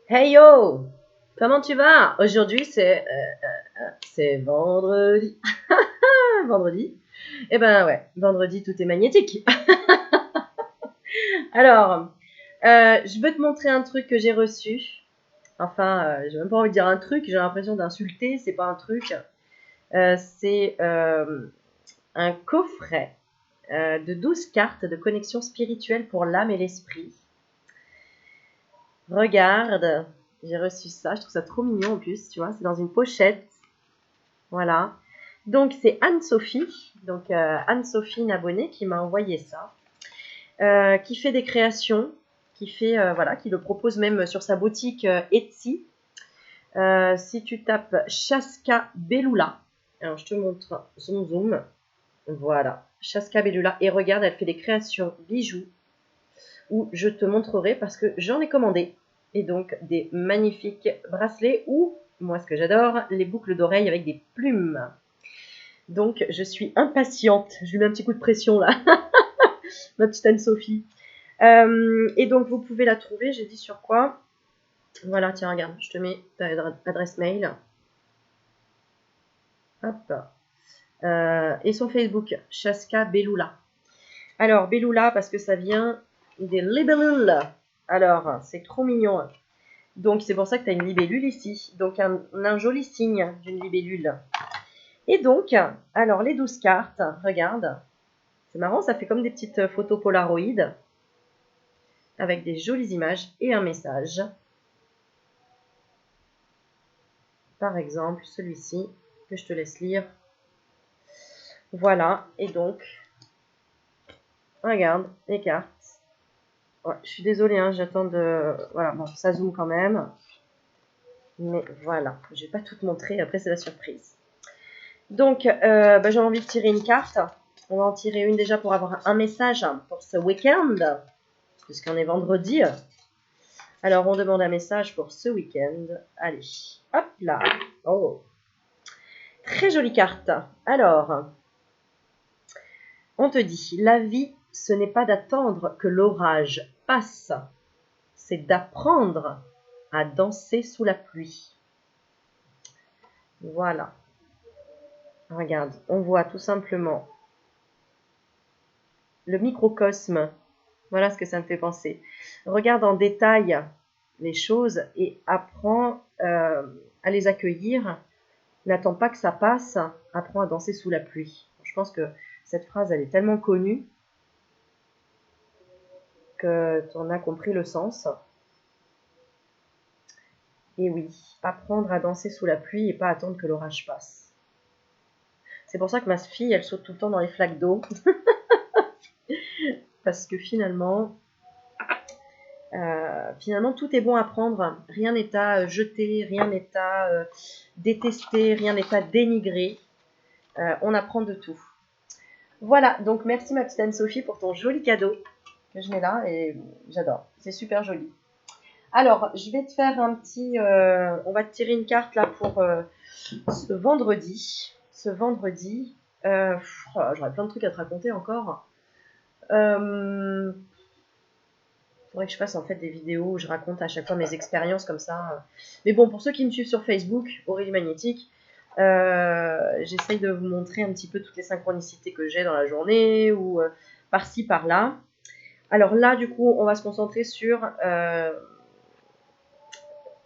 Hey yo! Comment tu vas? Aujourd'hui, c'est vendredi. Vendredi? Eh ben ouais, vendredi, tout est magnétique. Alors, je veux te montrer un truc que j'ai reçu. Enfin, j'ai même pas envie de dire un truc, j'ai l'impression d'insulter, c'est pas un truc. C'est un coffret de 12 cartes de connexion spirituelle pour l'âme et l'esprit. Regarde, j'ai reçu ça, je trouve ça trop mignon en plus, tu vois, c'est dans une pochette. Voilà. Donc c'est Anne-Sophie, donc Anne-Sophie, une abonnée qui m'a envoyé ça, qui fait des créations, voilà, qui le propose même sur sa boutique Etsy. Si tu tapes Chaska Belula, alors je te montre zoom, voilà, Chaska Belula, et regarde, elle fait des créations bijoux, où je te montrerai parce que j'en ai commandé, et donc des magnifiques bracelets ou, moi ce que j'adore, les boucles d'oreilles avec des plumes. Donc, je suis impatiente. Je lui mets un petit coup de pression là, ma petite Anne-Sophie. Et donc, vous pouvez la trouver. J'ai dit sur quoi? Voilà, tiens, regarde, je te mets ta adresse mail. Hop. Et son Facebook, Chaska Belula. Alors, Belula, parce que ça vient des libellules. Alors, c'est trop mignon. Donc, c'est pour ça que tu as une libellule ici. Donc, un joli signe d'une libellule. Et donc, alors, les 12 cartes, regarde. C'est marrant, ça fait comme des petites photos Polaroid avec des jolies images et un message. Par exemple, celui-ci que je te laisse lire. Voilà, et donc, regarde les cartes. Ouais, je suis désolée, hein, j'attends de... Voilà, bon, ça zoome quand même. Mais voilà, je ne vais pas tout te montrer, après c'est la surprise. Donc, j'ai envie de tirer une carte. On va en tirer une déjà pour avoir un message pour ce week-end, puisqu'on est vendredi. Alors, on demande un message pour ce week-end. Allez, hop là. Oh, très jolie carte. Alors, on te dit, la vie, ce n'est pas d'attendre que l'orage passe, c'est d'apprendre à danser sous la pluie. Voilà. Regarde, on voit tout simplement le microcosme. Voilà ce que ça me fait penser. Regarde en détail les choses et apprends à les accueillir. N'attends pas que ça passe, apprends à danser sous la pluie. Je pense que cette phrase, elle est tellement connue que tu en as compris le sens. Et oui, apprendre à danser sous la pluie et pas attendre que l'orage passe. C'est pour ça que ma fille, elle saute tout le temps dans les flaques d'eau. Parce que finalement, tout est bon à prendre. Rien n'est à jeter, rien n'est à détester, rien n'est à dénigrer. On apprend de tout. Voilà, donc merci ma petite Anne-Sophie pour ton joli cadeau que je mets là et j'adore. C'est super joli. Alors, je vais te faire un petit... on va te tirer une carte là pour ce vendredi. J'aurais plein de trucs à te raconter encore. Faudrait que je fasse en fait des vidéos où je raconte à chaque fois mes expériences comme ça. Mais bon, pour ceux qui me suivent sur Facebook, Aurélie Magnétique, j'essaye de vous montrer un petit peu toutes les synchronicités que j'ai dans la journée ou par-ci, par-là. Alors là, du coup, on va se concentrer sur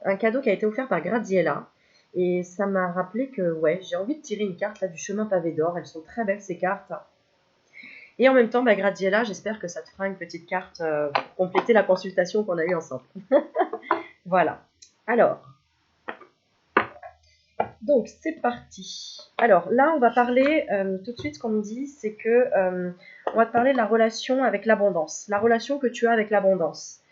un cadeau qui a été offert par Graziella. Et ça m'a rappelé que ouais, j'ai envie de tirer une carte là, du chemin pavé d'or. Elles sont très belles ces cartes. Et en même temps, Graziella, j'espère que ça te fera une petite carte pour compléter la consultation qu'on a eue ensemble. Voilà. Alors, donc c'est parti. Alors là, on va parler tout de suite. Ce qu'on me dit, c'est que on va te parler de la relation avec l'abondance, la relation que tu as avec l'abondance.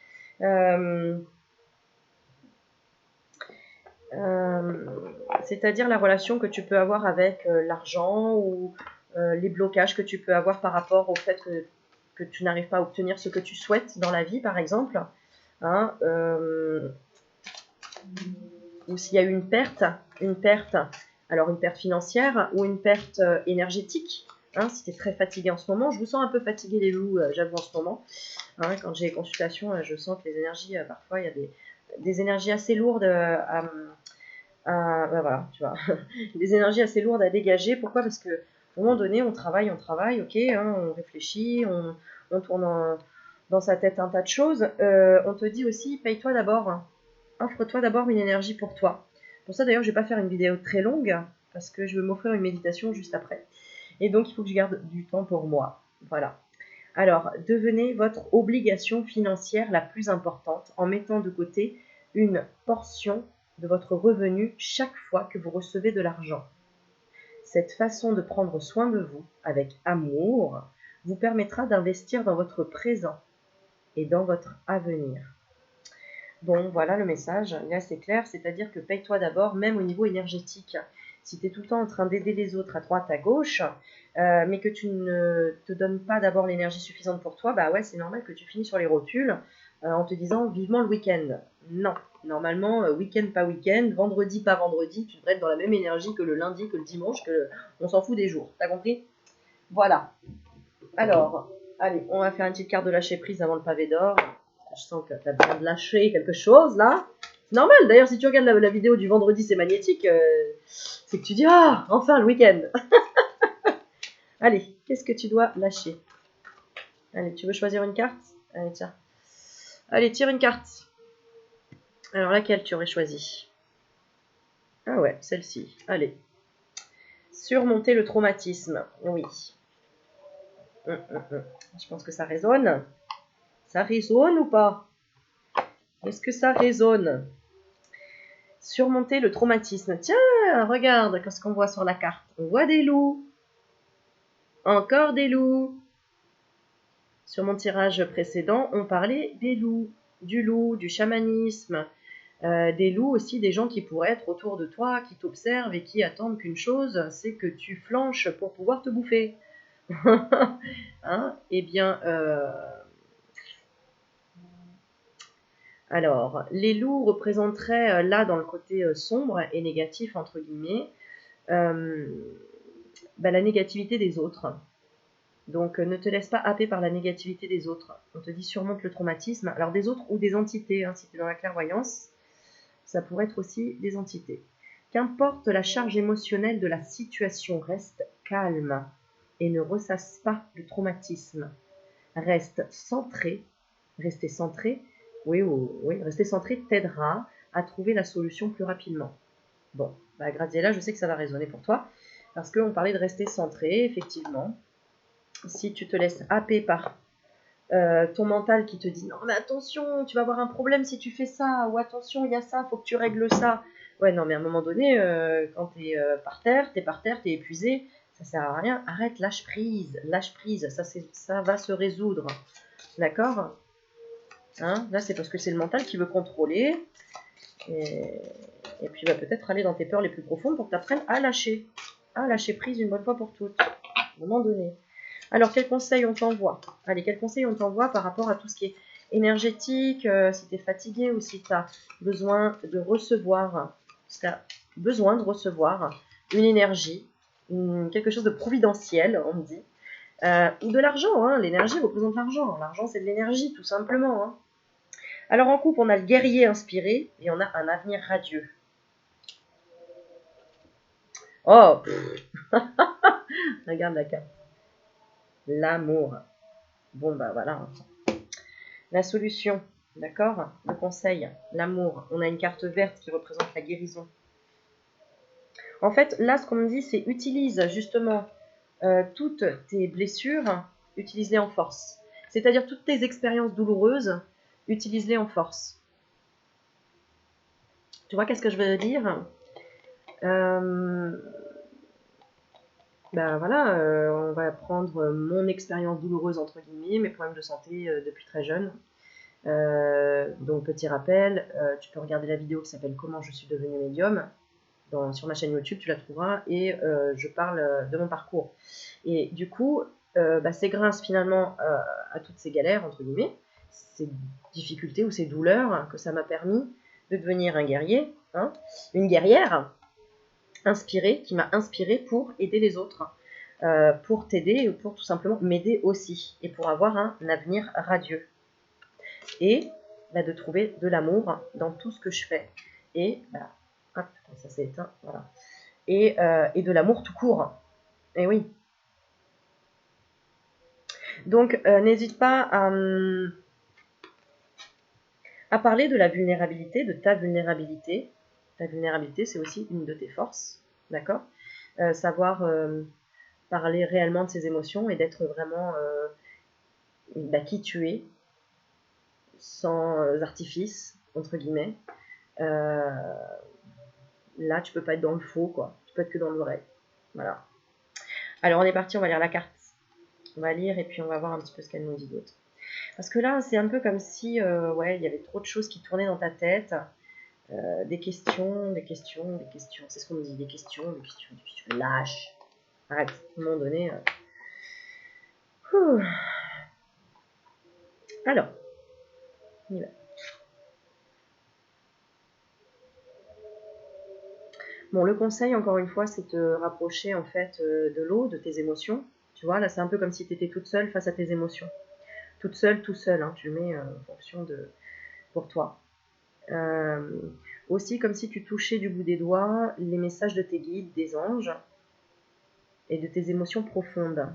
C'est-à-dire la relation que tu peux avoir avec l'argent ou les blocages que tu peux avoir par rapport au fait que tu n'arrives pas à obtenir ce que tu souhaites dans la vie, par exemple. Hein, ou s'il y a eu une perte, alors une perte financière ou une perte énergétique. Hein, si tu es très fatigué en ce moment, je vous sens un peu fatigué les loups, j'avoue en ce moment. Hein, quand j'ai les consultations, je sens que les énergies, parfois, il y a des énergies assez lourdes ben voilà, tu vois, des énergies assez lourdes à dégager. Pourquoi? Parce que à un moment donné, on travaille, ok, hein, on réfléchit, on tourne dans sa tête un tas de choses. On te dit aussi, paye-toi d'abord, hein. Offre-toi d'abord une énergie pour toi. Pour ça, d'ailleurs, je vais pas faire une vidéo très longue, parce que je vais m'offrir une méditation juste après. Et donc, il faut que je garde du temps pour moi. Voilà. Alors, devenez votre obligation financière la plus importante en mettant de côté une portion de votre revenu chaque fois que vous recevez de l'argent. Cette façon de prendre soin de vous avec amour vous permettra d'investir dans votre présent et dans votre avenir. Bon, voilà le message, là c'est clair, c'est-à-dire que paye-toi d'abord, même au niveau énergétique. Si tu es tout le temps en train d'aider les autres à droite, à gauche, mais que tu ne te donnes pas d'abord l'énergie suffisante pour toi, bah ouais, c'est normal que tu finis sur les rotules en te disant vivement le week-end. Non, normalement, week-end pas week-end, vendredi pas vendredi, tu devrais être dans la même énergie que le lundi, que le dimanche, on s'en fout des jours. T'as compris? Voilà. Alors, allez, on va faire une petite carte de lâcher prise avant le pavé d'or. Je sens que tu as besoin de lâcher quelque chose là. C'est normal, d'ailleurs, si tu regardes la vidéo du vendredi, c'est magnétique, c'est que tu dis ah, enfin le week-end. Allez, qu'est-ce que tu dois lâcher? Allez, tu veux choisir une carte? Allez, tiens. Allez, tire une carte. Alors, laquelle tu aurais choisi? Ah ouais, celle-ci. Allez. Surmonter le traumatisme. Oui. Je pense que ça résonne. Ça résonne ou pas? Est-ce que ça résonne? Surmonter le traumatisme. Tiens, regarde ce qu'on voit sur la carte. On voit des loups. Encore des loups. Sur mon tirage précédent, on parlait des loups, du chamanisme, des loups aussi, des gens qui pourraient être autour de toi, qui t'observent et qui attendent qu'une chose, c'est que tu flanches pour pouvoir te bouffer. Hein? Eh bien, alors, les loups représenteraient là dans le côté sombre et négatif, entre guillemets, la négativité des autres. Donc, ne te laisse pas happer par la négativité des autres. On te dit surmonte le traumatisme. Alors, des autres ou des entités, hein, si tu es dans la clairvoyance, ça pourrait être aussi des entités. Qu'importe la charge émotionnelle de la situation, reste calme et ne ressasse pas le traumatisme. Reste centré. Rester centré, oui, rester centré t'aidera à trouver la solution plus rapidement. Bon, Graziella, je sais que ça va résonner pour toi, parce qu'on parlait de rester centré, effectivement. Si tu te laisses happer par ton mental qui te dit non mais attention, tu vas avoir un problème si tu fais ça, ou attention, il y a ça, faut que tu règles ça. Ouais, non mais à un moment donné, quand t'es par terre, t'es épuisé, ça sert à rien. Arrête, lâche prise, ça va se résoudre. D'accord? Hein, là c'est parce que c'est le mental qui veut contrôler, et puis peut-être aller dans tes peurs les plus profondes pour que tu apprennes à lâcher prise une bonne fois pour toutes, à un moment donné. Alors, quels conseils on t'envoie? Allez, quels conseils on t'envoie par rapport à tout ce qui est énergétique, si tu es fatigué ou si tu as besoin de recevoir, une énergie, quelque chose de providentiel, on me dit, ou de l'argent, hein. L'énergie représente l'argent. L'argent, c'est de l'énergie, tout simplement. Hein. Alors, en couple, on a le guerrier inspiré et on a un avenir radieux. Oh regarde la carte. L'amour. Bon, voilà. La solution, d'accord? Le conseil, l'amour. On a une carte verte qui représente la guérison. En fait, là, ce qu'on me dit, c'est utilise justement toutes tes blessures, utilise-les en force. C'est-à-dire toutes tes expériences douloureuses, utilise-les en force. Tu vois qu'est-ce que je veux dire? Voilà, on va prendre mon expérience douloureuse, entre guillemets, mes problèmes de santé depuis très jeune. Donc petit rappel, tu peux regarder la vidéo qui s'appelle Comment je suis devenue médium sur ma chaîne YouTube, tu la trouveras, et je parle de mon parcours. Et du coup, c'est grâce finalement à toutes ces galères, entre guillemets, ces difficultés ou ces douleurs, que ça m'a permis de devenir un guerrier, hein, une guerrière inspirée, qui m'a inspirée pour aider les autres, pour t'aider ou pour tout simplement m'aider aussi, et pour avoir un avenir radieux. Et de trouver de l'amour dans tout ce que je fais. Et, bah, hop, ça s'est éteint, voilà. Et de l'amour tout court. Et oui. Donc, n'hésite pas à parler de la vulnérabilité, de ta vulnérabilité. Ta vulnérabilité, c'est aussi une de tes forces, d'accord? Savoir parler réellement de ses émotions et d'être vraiment qui tu es, sans artifice, entre guillemets. Là, tu peux pas être dans le faux, quoi. Tu peux être que dans le vrai. Voilà. Alors, on est parti, on va lire la carte. On va lire et puis on va voir un petit peu ce qu'elle nous dit d'autre. Parce que là, c'est un peu comme si, ouais, il y avait trop de choses qui tournaient dans ta tête. Des questions, des questions, des questions. C'est ce qu'on me dit, des questions, des questions, des questions. Lâche. Arrête. À un moment donné. Alors, on y va. Bon, le conseil, encore une fois, c'est de te rapprocher en fait de l'eau, de tes émotions. Tu vois, là, c'est un peu comme si tu étais toute seule face à tes émotions. Toute seule, tout seul, hein, tu le mets en fonction de pour toi. Aussi, comme si tu touchais du bout des doigts les messages de tes guides, des anges et de tes émotions profondes.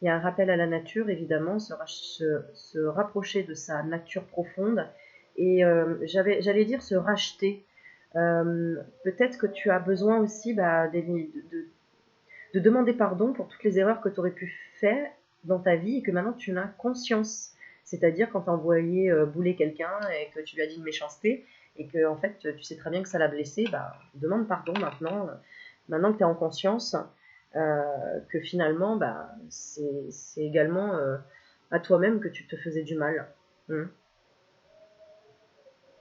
Il y a un rappel à la nature, évidemment, se rapprocher de sa nature profonde et j'allais dire se racheter. Peut-être que tu as besoin aussi de demander pardon pour toutes les erreurs que tu aurais pu faire dans ta vie et que maintenant tu en as conscience. C'est-à-dire quand tu as envoyé bouler quelqu'un et que tu lui as dit une méchanceté et que en fait tu sais très bien que ça l'a blessé, demande pardon maintenant, maintenant que tu es en conscience, que finalement c'est également à toi-même que tu te faisais du mal.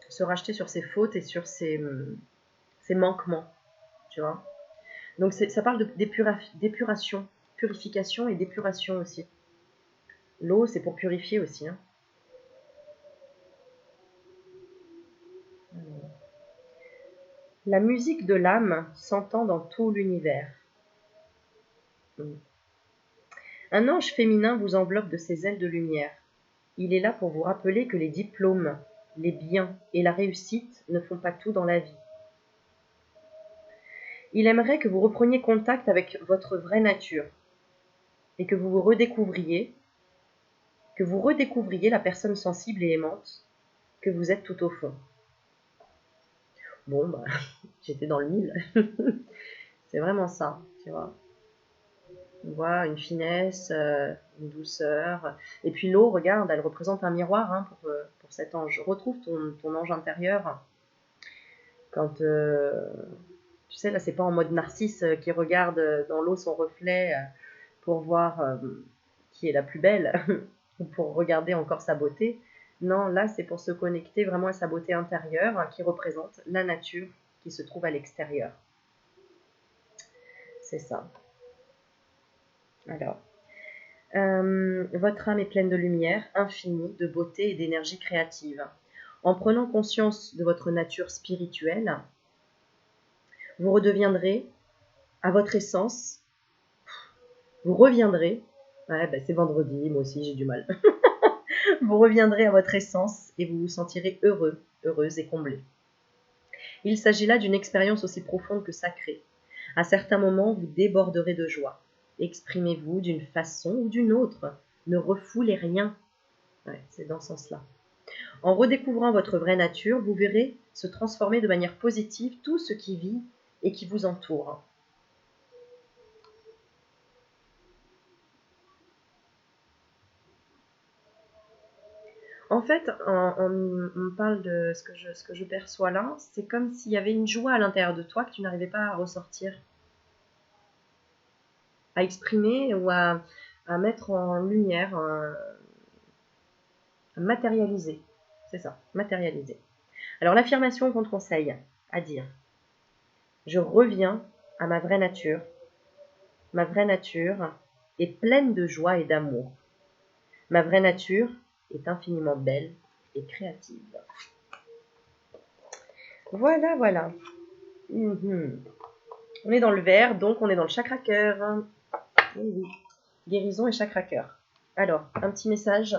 Se racheter sur ses fautes et sur ses manquements, tu vois. Donc ça parle d'épuration, purification et d'épuration aussi. L'eau, c'est pour purifier aussi. Hein. La musique de l'âme s'entend dans tout l'univers. Un ange féminin vous enveloppe de ses ailes de lumière. Il est là pour vous rappeler que les diplômes, les biens et la réussite ne font pas tout dans la vie. Il aimerait que vous repreniez contact avec votre vraie nature et que vous redécouvriez la personne sensible et aimante que vous êtes tout au fond. Bon, j'étais dans le mille. C'est vraiment ça, tu vois. On voit une finesse, une douceur. Et puis l'eau, regarde, elle représente un miroir hein, pour cet ange. Retrouve ton ange intérieur. Quand, tu sais, là, c'est pas en mode narcisse qui regarde dans l'eau son reflet pour voir qui est la plus belle ou pour regarder encore sa beauté. Non, là, c'est pour se connecter vraiment à sa beauté intérieure hein, qui représente la nature qui se trouve à l'extérieur. C'est ça. Alors, votre âme est pleine de lumière, infinie, de beauté et d'énergie créative. En prenant conscience de votre nature spirituelle, vous redeviendrez à votre essence. Vous reviendrez. Ouais, c'est vendredi, moi aussi j'ai du mal. Vous reviendrez à votre essence et vous vous sentirez heureux, heureuse et comblé. Il s'agit là d'une expérience aussi profonde que sacrée. À certains moments, vous déborderez de joie. Exprimez-vous d'une façon ou d'une autre. Ne refoulez rien. Ouais, c'est dans ce sens-là. En redécouvrant votre vraie nature, vous verrez se transformer de manière positive tout ce qui vit et qui vous entoure. En fait, on parle de ce que je perçois là, c'est comme s'il y avait une joie à l'intérieur de toi que tu n'arrivais pas à ressortir, à exprimer ou à mettre en lumière, à matérialiser. C'est ça, matérialiser. Alors l'affirmation qu'on te conseille à dire, je reviens à ma vraie nature. Ma vraie nature est pleine de joie et d'amour. Ma vraie nature est infiniment belle et créative. Voilà, voilà. On est dans le vert, donc on est dans le chakra cœur. Oui. Guérison et chakra cœur. Alors, un petit message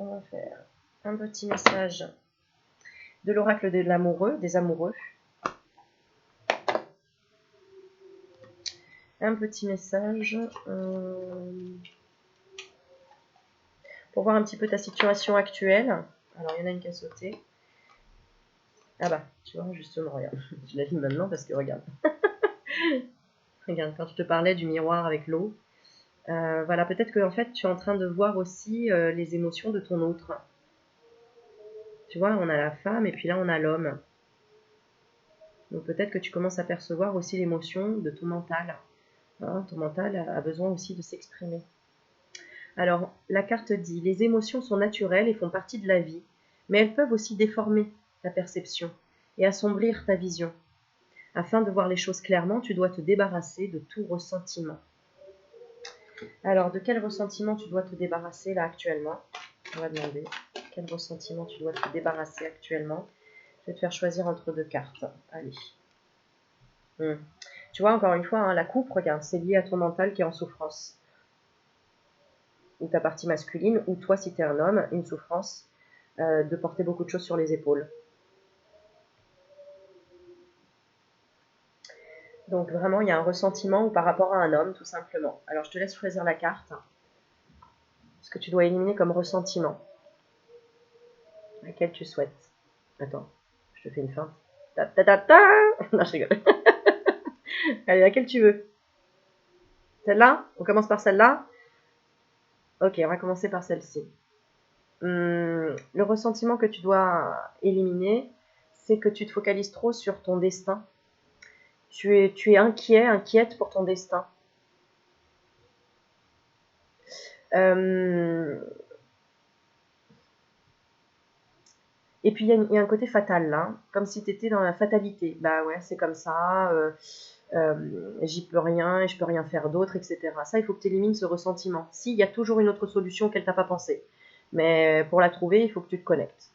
On va faire un petit message de l'oracle de l'amoureux, des amoureux. Un petit message pour voir un petit peu ta situation actuelle. Alors, il y en a une qui a sauté. Ah bah, tu vois, justement, regarde. Je la lis maintenant parce que regarde. Regarde, quand je te parlais du miroir avec l'eau, voilà, peut-être que en fait, tu es en train de voir aussi les émotions de ton autre. Tu vois, on a la femme et puis là, on a l'homme. Donc peut-être que tu commences à percevoir aussi l'émotion de ton mental. Hein, ton mental a besoin aussi de s'exprimer. Alors, la carte dit, les émotions sont naturelles et font partie de la vie, mais elles peuvent aussi déformer ta perception et assombrir ta vision. Afin de voir les choses clairement, tu dois te débarrasser de tout ressentiment. Alors, de quel ressentiment tu dois te débarrasser là actuellement? On va demander quel ressentiment tu dois te débarrasser actuellement. Je vais te faire choisir entre deux cartes. Allez. Tu vois, encore une fois, hein, la coupe, regarde, c'est lié à ton mental qui est en souffrance. Ou ta partie masculine, ou toi, si tu es un homme, une souffrance de porter beaucoup de choses sur les épaules. Donc vraiment, il y a un ressentiment par rapport à un homme, tout simplement. Alors, je te laisse choisir la carte. Ce que tu dois éliminer comme ressentiment. Laquelle tu souhaites. Attends, je te fais une feinte. Ta ta ta ta. Non, je rigole. Allez, laquelle tu veux? Celle-là? On commence par celle-là? Ok, on va commencer par celle-ci. Le ressentiment que tu dois éliminer, c'est que tu te focalises trop sur ton destin. Tu es inquiète pour ton destin. Et puis il y a un côté fatal là, comme si tu étais dans la fatalité. Bah ouais, c'est comme ça, j'y peux rien et je peux rien faire d'autre, etc. Ça, il faut que tu élimines ce ressentiment. Si, il y a toujours une autre solution qu'elle t'a pas pensée. Mais pour la trouver, il faut que tu te connectes.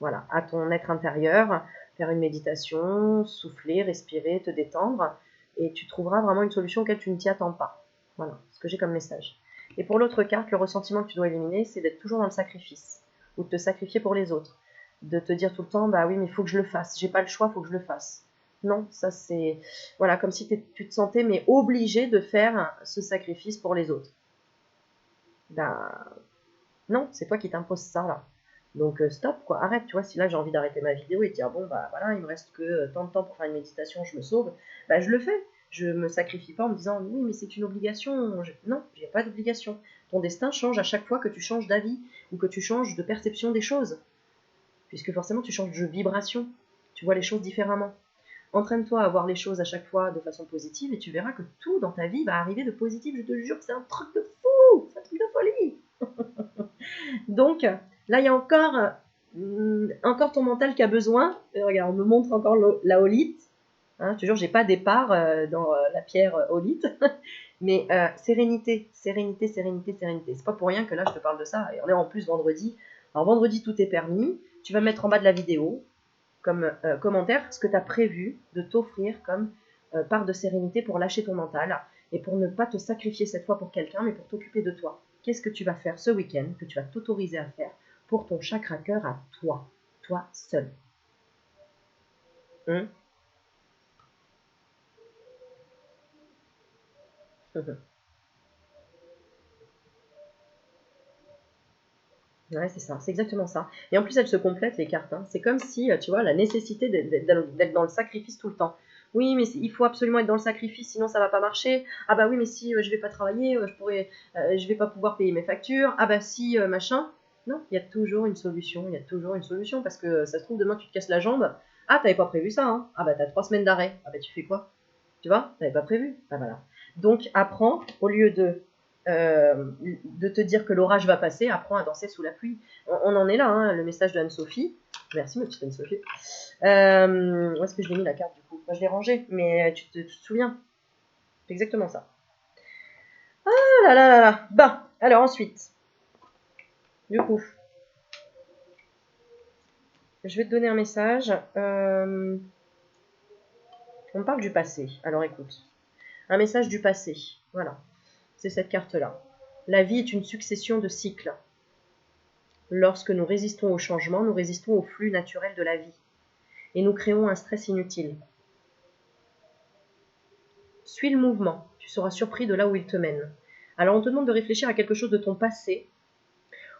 Voilà, à ton être intérieur, faire une méditation, souffler, respirer, te détendre, et tu trouveras vraiment une solution auquel tu ne t'y attends pas. Voilà, ce que j'ai comme message. Et pour l'autre carte, le ressentiment que tu dois éliminer, c'est d'être toujours dans le sacrifice, ou de te sacrifier pour les autres. De te dire tout le temps, bah oui, mais il faut que je le fasse, j'ai pas le choix, il faut que je le fasse. Non, ça c'est, voilà, comme si tu te sentais mais obligé de faire ce sacrifice pour les autres. Ben, non, c'est toi qui t'imposes ça là. Donc stop quoi, arrête, tu vois, si là j'ai envie d'arrêter ma vidéo et de dire bon bah voilà, il me reste que tant de temps pour faire une méditation, je me sauve, bah je le fais. Je me sacrifie pas en me disant oui mais c'est une obligation. Non, il n'y a pas d'obligation. Ton destin change à chaque fois que tu changes d'avis ou que tu changes de perception des choses. Puisque forcément tu changes de vibration, tu vois les choses différemment. Entraîne-toi à voir les choses à chaque fois de façon positive et tu verras que tout dans ta vie va arriver de positif, je te jure que c'est un truc de fou, c'est un truc de folie. Donc, là, il y a encore ton mental qui a besoin. Regarde, on me montre encore la holite. Hein, je te jure, j'ai pas départ dans la pierre holite. Mais sérénité, sérénité, sérénité, sérénité. C'est pas pour rien que là, je te parle de ça. Et on est en plus vendredi. Alors, vendredi, tout est permis. Tu vas mettre en bas de la vidéo, comme commentaire, ce que tu as prévu de t'offrir comme part de sérénité pour lâcher ton mental et pour ne pas te sacrifier cette fois pour quelqu'un, mais pour t'occuper de toi. Qu'est-ce que tu vas faire ce week-end, que tu vas t'autoriser à faire pour ton chakra cœur à toi seul. Ouais, c'est ça, c'est exactement ça. Et en plus, elles se complètent, les cartes. Hein. C'est comme si, tu vois, la nécessité d'être dans le sacrifice tout le temps. Oui, mais il faut absolument être dans le sacrifice, sinon ça va pas marcher. Ah bah oui, mais si je vais pas travailler, je vais pas pouvoir payer mes factures. Ah bah si, machin. Non, il y a toujours une solution, il y a toujours une solution, parce que ça se trouve, demain tu te casses la jambe. Ah, t'avais pas prévu ça, hein. Ah bah t'as 3 semaines d'arrêt. Ah bah tu fais quoi? Tu vois, t'avais pas prévu. Ah voilà. Donc apprends, au lieu de te dire que l'orage va passer, apprends à danser sous la pluie. On en est là, hein, le message de Anne-Sophie. Merci, ma petite Anne-Sophie. Où est-ce que je l'ai mis la carte du coup? Moi, je l'ai rangée, mais tu te souviens? C'est exactement ça. Ah là là là là. Bah, alors ensuite, du coup, je vais te donner un message. On parle du passé. Alors écoute, un message du passé. Voilà, c'est cette carte-là. La vie est une succession de cycles. Lorsque nous résistons au changement, nous résistons au flux naturel de la vie. Et nous créons un stress inutile. Suis le mouvement, tu seras surpris de là où il te mène. Alors on te demande de réfléchir à quelque chose de ton passé,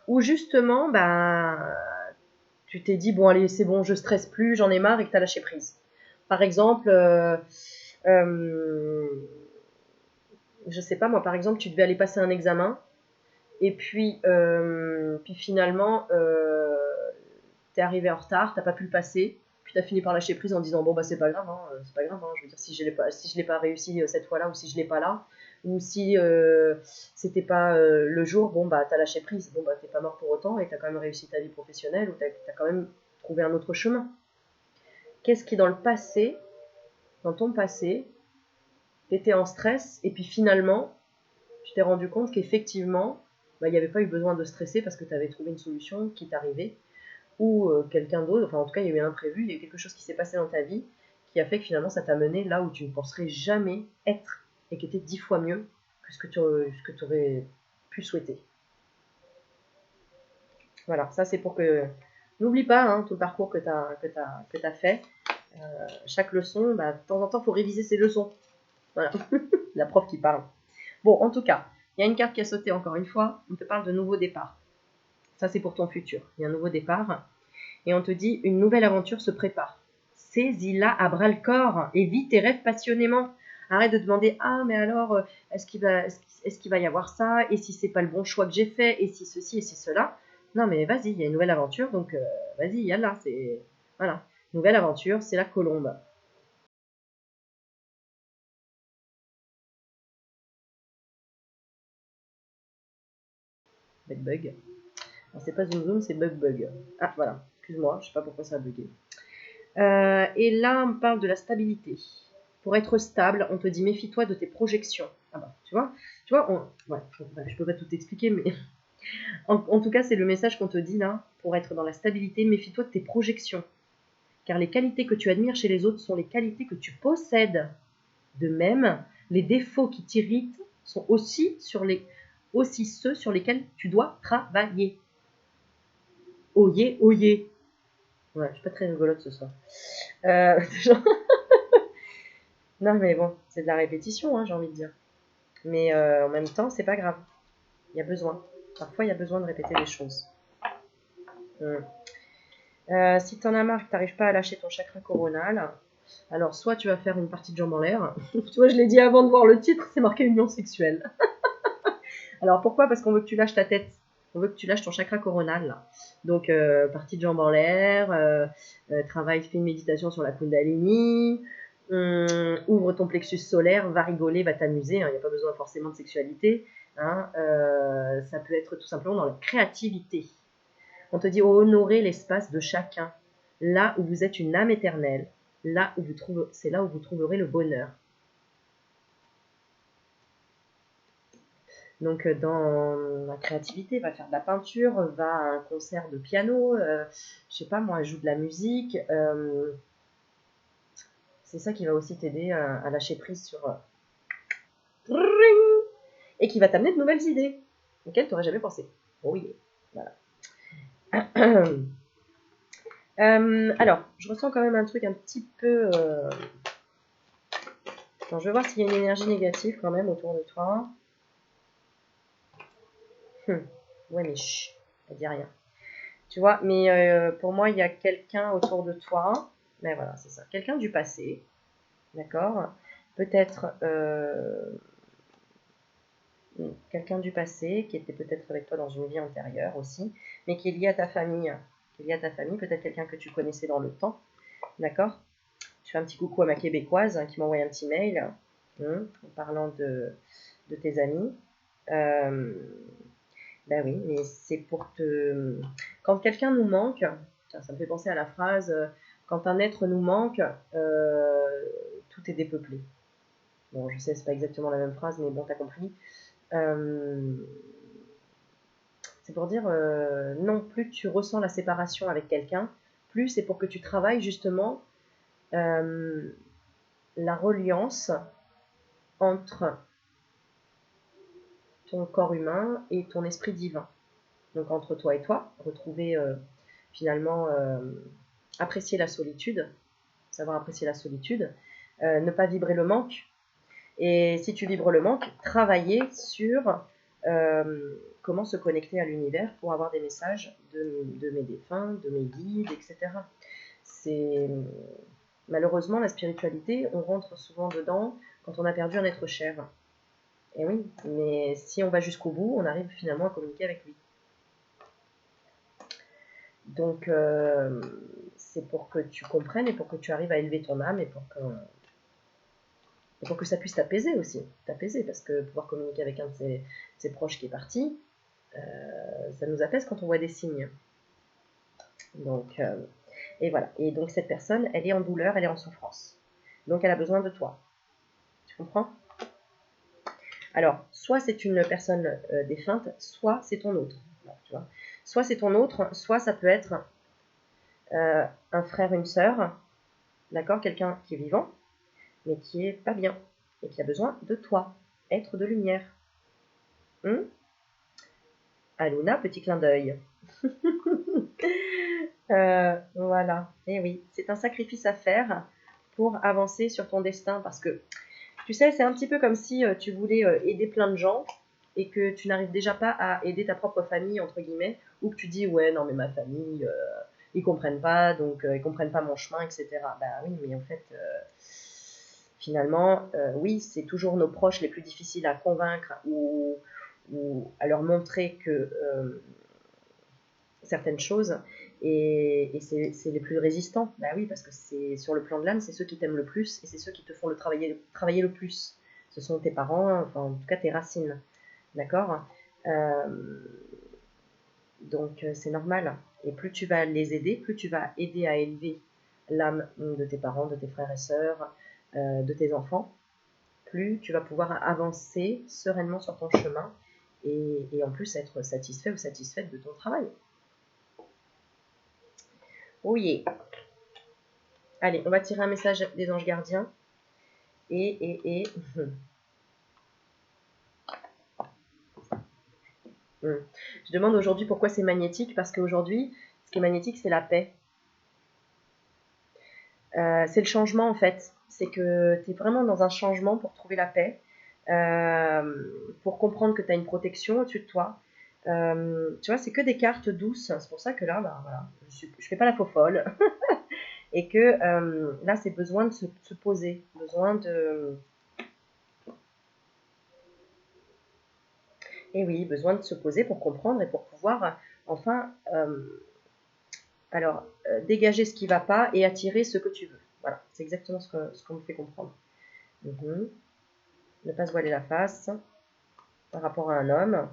où justement, tu t'es dit, bon allez, c'est bon, je stresse plus, j'en ai marre et que tu as lâché prise. Par exemple, je sais pas moi, par exemple, tu devais aller passer un examen, et puis finalement, t'es arrivé en retard, t'as pas pu le passer, puis t'as fini par lâcher prise en disant bon bah c'est pas grave, c'est pas grave, je veux dire si je l'ai pas réussi cette fois-là, ou si je l'ai pas là, ou si c'était pas le jour, bon bah t'as lâché prise, bon bah t'es pas mort pour autant et t'as quand même réussi ta vie professionnelle, ou t'as quand même trouvé un autre chemin. Qu'est-ce qui dans le passé, dans ton passé, t'étais en stress et puis finalement tu t'es rendu compte qu'effectivement il n'y avait pas eu besoin de stresser parce que tu avais trouvé une solution qui t'arrivait, ou quelqu'un d'autre, enfin en tout cas il y a eu un imprévu, il y a eu quelque chose qui s'est passé dans ta vie qui a fait que finalement ça t'a mené là où tu ne penserais jamais être et qui était 10 fois mieux que ce que tu aurais pu souhaiter. Voilà, ça c'est pour que... N'oublie pas tout le parcours que tu as fait. Chaque leçon, de temps en temps, il faut réviser ses leçons. Voilà, la prof qui parle. Bon, en tout cas, il y a une carte qui a sauté encore une fois. On te parle de nouveau départ. Ça, c'est pour ton futur. Il y a un nouveau départ. Et on te dit, une nouvelle aventure se prépare. Saisis-la à bras-le-corps et vis tes rêves passionnément. Arrête de demander, ah, mais alors, est-ce qu'il va y avoir ça? Et si c'est pas le bon choix que j'ai fait? Et si ceci, et si cela? Non, mais vas-y, il y a une nouvelle aventure, donc vas-y, yallah, c'est... Voilà. Nouvelle aventure, c'est la colombe. Bug. Alors, c'est pas Zoom Zoom, c'est Bug. Ah, voilà. Excuse-moi, je sais pas pourquoi ça a bugué. Et là, on parle de la stabilité. Pour être stable, on te dit méfie-toi de tes projections. Ah bah, tu vois, ouais, je peux pas tout expliquer, mais en tout cas, c'est le message qu'on te dit là. Pour être dans la stabilité, méfie-toi de tes projections. Car les qualités que tu admires chez les autres sont les qualités que tu possèdes. De même, les défauts qui t'irritent sont aussi ceux sur lesquels tu dois travailler. Oyez, oyez. Ouais, je suis pas très rigolote ce soir. Non, mais bon, c'est de la répétition, j'ai envie de dire. Mais en même temps, c'est pas grave. Il y a besoin. Parfois, il y a besoin de répéter des choses. Si t'en as marre que t'arrives pas à lâcher ton chakra coronal, alors soit tu vas faire une partie de jambes en l'air. Tu vois, je l'ai dit avant de voir le titre, c'est marqué union sexuelle. Alors pourquoi? Parce qu'on veut que tu lâches ta tête. On veut que tu lâches ton chakra coronal. Là. Donc, partie de jambes en l'air, travail, fais une méditation sur la Kundalini, ouvre ton plexus solaire, va rigoler, va t'amuser. Il n'y a pas besoin forcément de sexualité. Ça peut être tout simplement dans la créativité. On te dit honorer l'espace de chacun. Là où vous êtes une âme éternelle, c'est là où vous trouverez le bonheur. Donc dans la créativité, va faire de la peinture, va à un concert de piano, je sais pas moi, joue de la musique. C'est ça qui va aussi t'aider à lâcher prise sur... et qui va t'amener de nouvelles idées auxquelles tu n'aurais jamais pensé. Oh yeah, voilà. Alors, je ressens quand même un truc un petit peu... Attends, je vais voir s'il y a une énergie négative quand même autour de toi. Ouais, mais chut, elle dit rien. Tu vois, mais pour moi, il y a quelqu'un autour de toi. Mais voilà, c'est ça. Quelqu'un du passé, d'accord? Peut-être quelqu'un du passé qui était peut-être avec toi dans une vie antérieure aussi, mais qui est lié à ta famille. Qui est lié à ta famille, peut-être quelqu'un que tu connaissais dans le temps, d'accord? Je fais un petit coucou à ma québécoise qui m'a envoyé un petit mail en parlant de tes amis. Ben oui, mais c'est pour te... Quand quelqu'un nous manque, ça me fait penser à la phrase quand un être nous manque, tout est dépeuplé. Bon, je sais, c'est pas exactement la même phrase, mais bon, t'as compris. C'est pour dire, non, plus tu ressens la séparation avec quelqu'un, plus c'est pour que tu travailles justement la reliance entre ton corps humain et ton esprit divin. Donc entre toi et toi, retrouver finalement, apprécier la solitude, savoir apprécier la solitude, ne pas vibrer le manque. Et si tu vibres le manque, travailler sur comment se connecter à l'univers pour avoir des messages de mes défunts, de mes guides, etc. C'est malheureusement la spiritualité, on rentre souvent dedans quand on a perdu un être cher. Et oui, mais si on va jusqu'au bout, on arrive finalement à communiquer avec lui. Donc c'est pour que tu comprennes et pour que tu arrives à élever ton âme et pour que ça puisse t'apaiser aussi, parce que pouvoir communiquer avec un de ses proches qui est parti, ça nous apaise quand on voit des signes. Donc, et voilà. Et donc cette personne, elle est en douleur, elle est en souffrance. Donc elle a besoin de toi. Tu comprends? Alors, soit c'est une personne défunte, soit c'est ton autre. Tu vois, soit c'est ton autre, soit ça peut être un frère, une sœur, d'accord, quelqu'un qui est vivant, mais qui est pas bien et qui a besoin de toi, être de lumière. Aluna, petit clin d'œil. Voilà, et oui, c'est un sacrifice à faire pour avancer sur ton destin parce que, tu sais, c'est un petit peu comme si tu voulais aider plein de gens et que tu n'arrives déjà pas à aider ta propre famille, entre guillemets, ou que tu dis, ouais, non, mais ma famille, ils comprennent pas, donc ils comprennent pas mon chemin, etc. Bah oui, mais en fait, finalement, oui, c'est toujours nos proches les plus difficiles à convaincre ou à leur montrer que certaines choses et c'est les plus résistants. Bah oui, parce que c'est sur le plan de l'âme, c'est ceux qui t'aiment le plus et c'est ceux qui te font travailler le plus. Ce sont tes parents, enfin en tout cas tes racines. D'accord Donc c'est normal. Et plus tu vas les aider, plus tu vas aider à élever l'âme de tes parents, de tes frères et sœurs, de tes enfants, plus tu vas pouvoir avancer sereinement sur ton chemin et en plus être satisfait ou satisfaite de ton travail. Oh yeah. Allez, on va tirer un message des anges gardiens. Et. Je demande aujourd'hui pourquoi c'est magnétique, parce qu'aujourd'hui, ce qui est magnétique, c'est la paix. C'est le changement, en fait. C'est que tu es vraiment dans un changement pour trouver la paix, pour comprendre que tu as une protection au-dessus de toi. Tu vois, c'est que des cartes douces. C'est pour ça que là, bah, voilà, je fais pas la faux folle. Et que là, c'est besoin de se poser, besoin de... Et oui, besoin de se poser pour comprendre et pour pouvoir enfin dégager ce qui ne va pas et attirer ce que tu veux. Voilà, c'est exactement ce qu'on me fait comprendre. Ne pas se voiler la face par rapport à un homme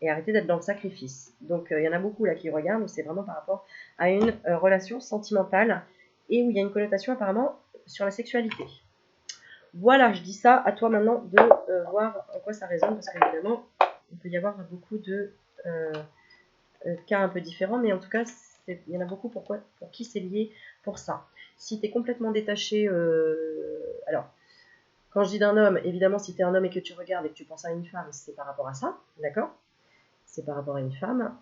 et arrêter d'être dans le sacrifice. Donc il y en a beaucoup là qui regardent où c'est vraiment par rapport à une relation sentimentale et où il y a une connotation apparemment sur la sexualité. Voilà, je dis ça à toi maintenant de voir en quoi ça résonne parce qu'évidemment, il peut y avoir beaucoup de cas un peu différents, mais en tout cas, il y en a beaucoup pour qui c'est lié pour ça. Si tu es complètement détaché, alors, quand je dis d'un homme, évidemment, si tu es un homme et que tu regardes et que tu penses à une femme, c'est par rapport à ça, d'accord? C'est par rapport à une femme.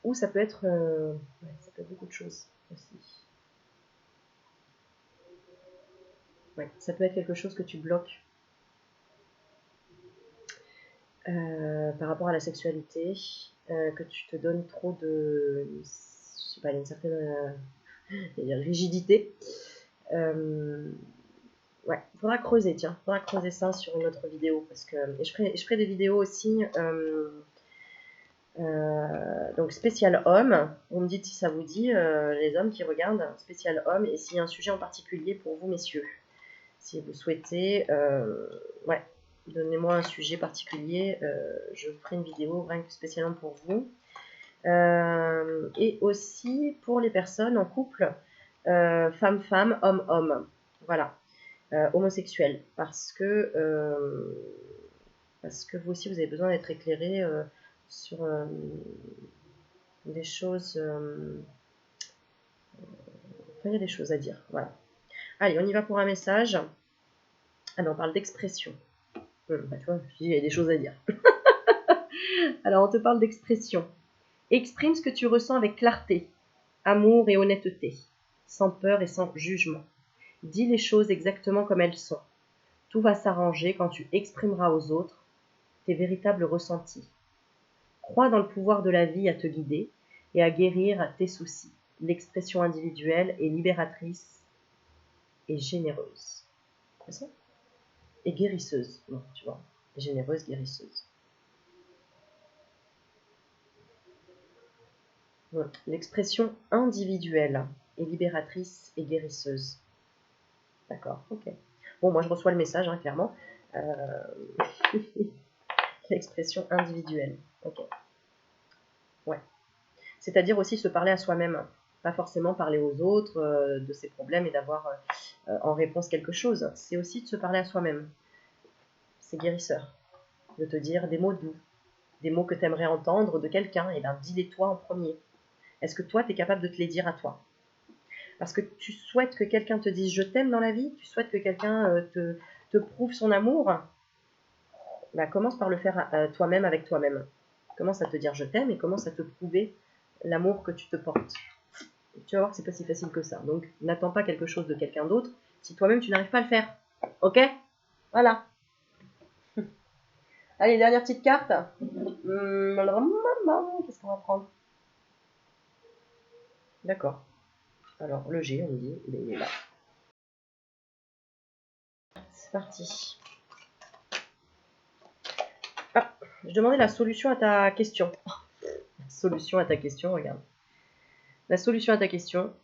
Ou ça peut être beaucoup de choses aussi. Ouais, ça peut être quelque chose que tu bloques par rapport à la sexualité, que tu te donnes trop de, je sais pas, il y a une certaine rigidité. Ouais, il faudra creuser, tiens, il faudra creuser ça sur une autre vidéo parce que et je ferai des vidéos aussi donc spécial homme. Vous me dites si ça vous dit, les hommes qui regardent, spécial homme, et s'il y a un sujet en particulier pour vous, messieurs. Si vous souhaitez, ouais, donnez-moi un sujet particulier, je ferai une vidéo rien que spécialement pour vous. Et aussi pour les personnes en couple, femme-femme, homme-homme. Voilà. Homosexuels. Parce que vous aussi, vous avez besoin d'être éclairé sur des choses... il y a des choses à dire. Voilà. Allez, on y va pour un message. Ah non, on parle d'expression. Bah, tu vois, il y a des choses à dire. Alors, on te parle d'expression. Exprime ce que tu ressens avec clarté, amour et honnêteté, sans peur et sans jugement. Dis les choses exactement comme elles sont. Tout va s'arranger quand tu exprimeras aux autres tes véritables ressentis. Crois dans le pouvoir de la vie à te guider et à guérir tes soucis. L'expression individuelle est libératrice et généreuse. C'est ça? Et guérisseuse. Non, tu vois. Généreuse, guérisseuse. L'expression individuelle est libératrice et guérisseuse. D'accord, ok. Bon, moi je reçois le message, hein, clairement. L'expression individuelle. Ok. Ouais. C'est-à-dire aussi se parler à soi-même. Pas forcément parler aux autres de ses problèmes et d'avoir en réponse quelque chose. C'est aussi de se parler à soi-même. C'est guérisseur. De te dire des mots doux. Des mots que tu aimerais entendre de quelqu'un. Et bien, dis-les toi en premier. Est-ce que toi, tu es capable de te les dire à toi? Parce que tu souhaites que quelqu'un te dise je t'aime dans la vie, tu souhaites que quelqu'un te prouve son amour, bah, commence par le faire toi-même avec toi-même. Commence à te dire je t'aime et commence à te prouver l'amour que tu te portes. Tu vas voir que c'est pas si facile que ça. Donc n'attends pas quelque chose de quelqu'un d'autre si toi-même tu n'arrives pas à le faire. Ok? Voilà. Allez, dernière petite carte. Qu'est-ce qu'on va prendre? D'accord. Alors, le G, on dit, il est là. C'est parti. Ah, je demandais la solution à ta question. Solution à ta question, regarde. La solution à ta question,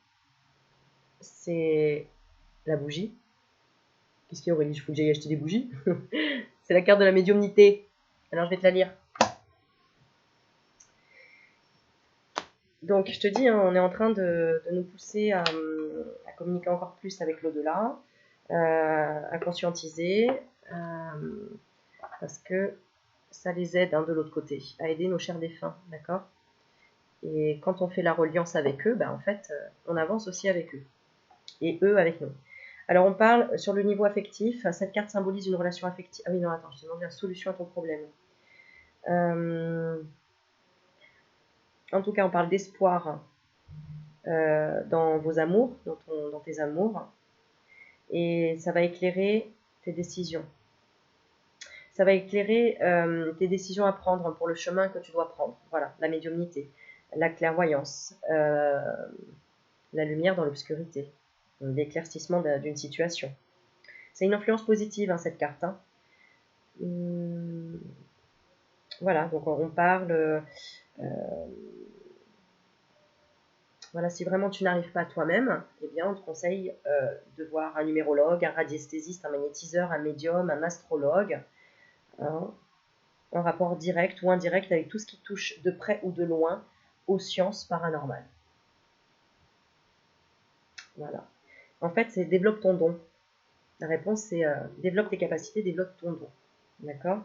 c'est la bougie. Qu'est-ce qu'il y a, Aurélie? Il faut que j'aille acheter des bougies. C'est la carte de la médiumnité. Alors, je vais te la lire. Donc, je te dis, hein, on est en train de nous pousser à communiquer encore plus avec l'au-delà, à conscientiser, parce que ça les aide, hein, de l'autre côté, à aider nos chers défunts, d'accord? Et quand on fait la reliance avec eux, ben, en fait, on avance aussi avec eux, et eux avec nous. Alors, on parle sur le niveau affectif. Cette carte symbolise une relation affective. Ah oui, non, attends, je te demande la solution à ton problème. En tout cas, on parle d'espoir dans vos amours, dans tes amours. Et ça va éclairer tes décisions. Ça va éclairer tes décisions à prendre pour le chemin que tu dois prendre. Voilà, la médiumnité, la clairvoyance, la lumière dans l'obscurité, l'éclaircissement d'une situation. C'est une influence positive, hein, cette carte. Hein. Voilà, donc on parle... voilà, si vraiment tu n'arrives pas toi-même, eh bien, on te conseille de voir un numérologue, un radiesthésiste, un magnétiseur, un médium, un astrologue, hein, en rapport direct ou indirect avec tout ce qui touche de près ou de loin aux sciences paranormales. Voilà. En fait, c'est développe ton don. La réponse, c'est développe tes capacités, développe ton don. D'accord?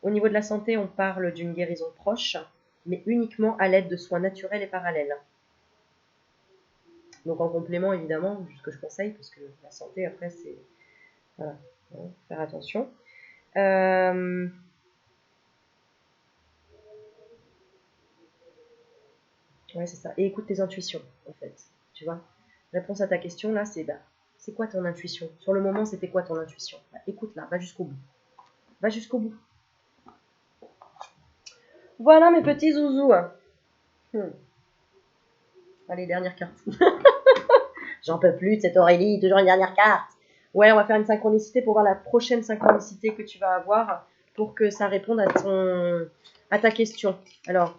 Au niveau de la santé, on parle d'une guérison proche, mais uniquement à l'aide de soins naturels et parallèles. Donc en complément, évidemment, ce que je conseille, parce que la santé, après, c'est... Voilà, hein, faire attention. Ouais, c'est ça. Et écoute tes intuitions, en fait. Tu vois? Réponse à ta question, là, c'est bah, c'est quoi ton intuition? Sur le moment, c'était quoi ton intuition? Bah, écoute-la, va jusqu'au bout. Va jusqu'au bout. Voilà mes petits zouzous. Allez, dernière carte. J'en peux plus de cette Aurélie, toujours une dernière carte. Ouais, on va faire une synchronicité pour voir la prochaine synchronicité que tu vas avoir pour que ça réponde à ta question. Alors,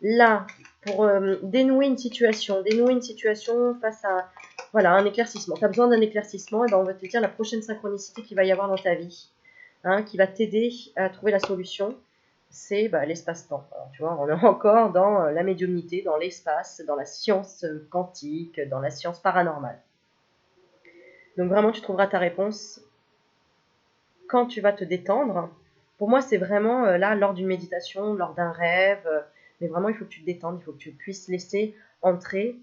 là, pour dénouer une situation face à voilà, un éclaircissement. Tu as besoin d'un éclaircissement, et ben on va te dire la prochaine synchronicité qu'il va y avoir dans ta vie, hein, qui va t'aider à trouver la solution. C'est l'espace-temps. Alors, tu vois, on est encore dans la médiumnité, dans l'espace, dans la science quantique, dans la science paranormale. Donc vraiment, tu trouveras ta réponse quand tu vas te détendre. Pour moi, c'est vraiment là, lors d'une méditation, lors d'un rêve. Mais vraiment, il faut que tu te détendes, il faut que tu puisses laisser entrer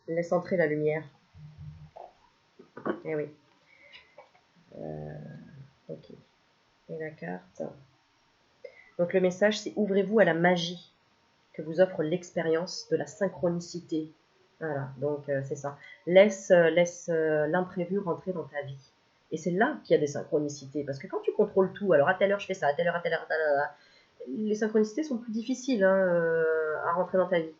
laisse entrer la lumière. Eh oui. Ok. Et la carte. Donc le message, c'est ouvrez-vous à la magie que vous offre l'expérience de la synchronicité. Voilà, donc c'est ça. Laisse l'imprévu rentrer dans ta vie. Et c'est là qu'il y a des synchronicités. Parce que quand tu contrôles tout, alors à telle heure je fais ça, à telle heure, à telle heure, à telle heure, les synchronicités sont plus difficiles hein, à rentrer dans ta vie.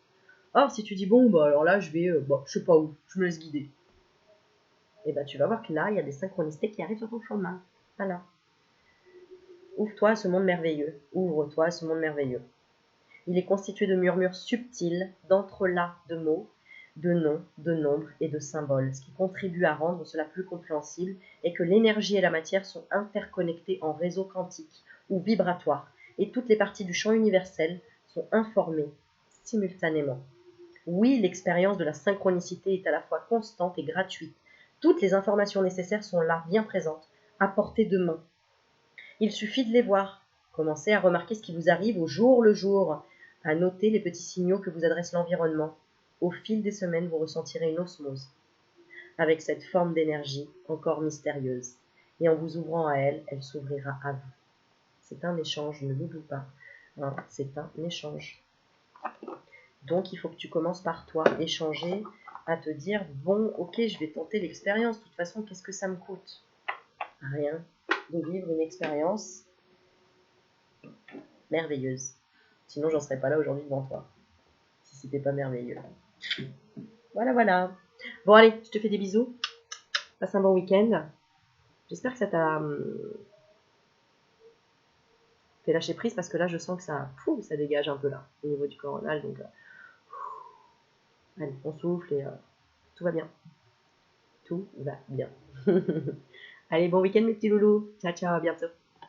Or, si tu dis, bon, bah alors là, je vais, je sais pas où, je me laisse guider. Et bah tu vas voir que là, il y a des synchronicités qui arrivent sur ton chemin. Voilà. Ouvre-toi à ce monde merveilleux. Ouvre-toi à ce monde merveilleux. Il est constitué de murmures subtils, d'entrelacs de mots, de noms, de nombres et de symboles. Ce qui contribue à rendre cela plus compréhensible est que l'énergie et la matière sont interconnectées en réseau quantique ou vibratoire, et toutes les parties du champ universel sont informées simultanément. Oui, l'expérience de la synchronicité est à la fois constante et gratuite. Toutes les informations nécessaires sont là, bien présentes, à portée de main. Il suffit de les voir. Commencez à remarquer ce qui vous arrive au jour le jour, à noter les petits signaux que vous adresse l'environnement. Au fil des semaines, vous ressentirez une osmose avec cette forme d'énergie encore mystérieuse. Et en vous ouvrant à elle, elle s'ouvrira à vous. C'est un échange, ne l'oublie pas. Hein, c'est un échange. Donc, il faut que tu commences par toi, échanger, à te dire, bon, ok, je vais tenter l'expérience. De toute façon, qu'est-ce que ça me coûte? Rien. De vivre une expérience merveilleuse. Sinon, j'en serais pas là aujourd'hui devant toi. Si c'était pas merveilleux. Voilà, voilà. Bon, allez, je te fais des bisous. Passe un bon week-end. J'espère que ça t'a fait lâcher prise parce que là, je sens que ça dégage un peu là, au niveau du coronal. Donc, allez, on souffle et tout va bien. Tout va bien. Allez, bon week-end, mes petits loulous. Ciao, ciao, à bientôt.